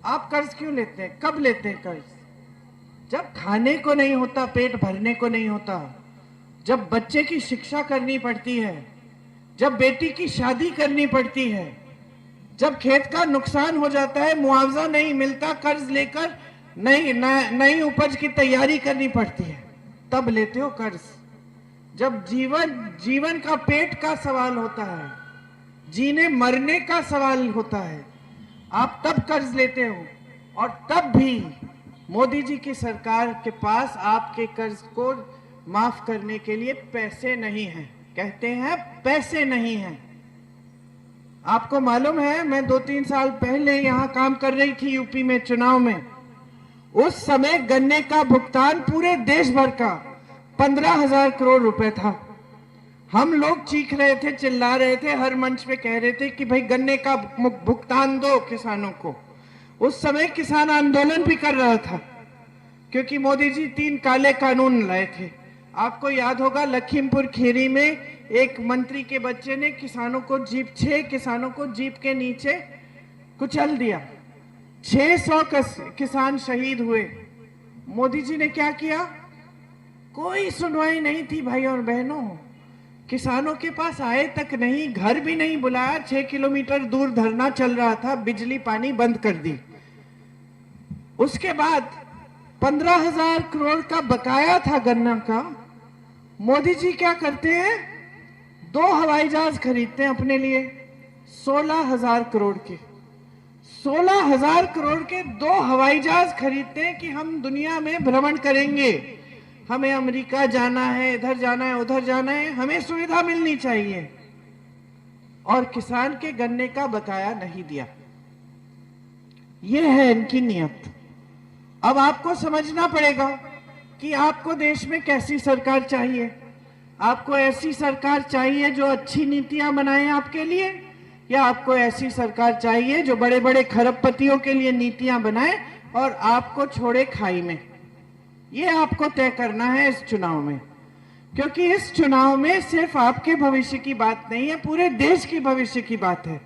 आप कर्ज क्यों लेते हैं? कब लेते हैं कर्ज? जब खाने को नहीं होता, पेट भरने को नहीं होता, जब बच्चे की शिक्षा करनी पड़ती है, जब बेटी की शादी करनी पड़ती है, जब खेत का नुकसान हो जाता है, मुआवजा नहीं मिलता, कर्ज लेकर नई उपज की तैयारी करनी पड़ती है, तब लेते हो कर्ज। जब जीवन का पेट का सवाल होता है, जीने मरने का सवाल होता है, आप तब कर्ज लेते हो। और तब भी मोदी जी की सरकार के पास आपके कर्ज को माफ करने के लिए पैसे नहीं हैं। कहते हैं पैसे नहीं हैं। आपको मालूम है, मैं 2-3 साल पहले यहां काम कर रही थी यूपी में चुनाव में। उस समय गन्ने का भुगतान पूरे देश भर का 15,000 करोड़ रुपए था। हम लोग चीख रहे थे, चिल्ला रहे थे, हर मंच पे कह रहे थे कि भाई गन्ने का भुगतान दो किसानों को। उस समय किसान आंदोलन भी कर रहा था, क्योंकि मोदी जी 3 काले कानून लाए थे। आपको याद होगा, लखीमपुर खीरी में एक मंत्री के बच्चे ने किसानों को 6 किसानों को जीप के नीचे कुचल दिया। 600 किसान शहीद हुए। मोदी जी ने क्या किया? कोई सुनवाई नहीं थी भाई और बहनों। किसानों के पास आए तक नहीं, घर भी नहीं बुलाया। 6 किलोमीटर दूर धरना चल रहा था, बिजली पानी बंद कर दी। उसके बाद 15,000 करोड़ का बकाया था गन्ना का। मोदी जी क्या करते हैं? 2 हवाई जहाज खरीदते हैं अपने लिए, 16,000 करोड़ के। 16,000 करोड़ के 2 हवाई जहाज खरीदते हैं कि हम दुनिया में भ्रमण करेंगे, हमें अमेरिका जाना है, इधर जाना है, उधर जाना है, हमें सुविधा मिलनी चाहिए। और किसान के गन्ने का बकाया नहीं दिया। यह है इनकी नियत। अब आपको समझना पड़ेगा कि आपको देश में कैसी सरकार चाहिए। आपको ऐसी सरकार चाहिए जो अच्छी नीतियां बनाए आपके लिए, या आपको ऐसी सरकार चाहिए जो बड़े बड़े खरबपतियों के लिए नीतियां बनाए और आपको छोड़े खाई में? ये आपको तय करना है इस चुनाव में, क्योंकि इस चुनाव में सिर्फ आपके भविष्य की बात नहीं है, पूरे देश की भविष्य की बात है।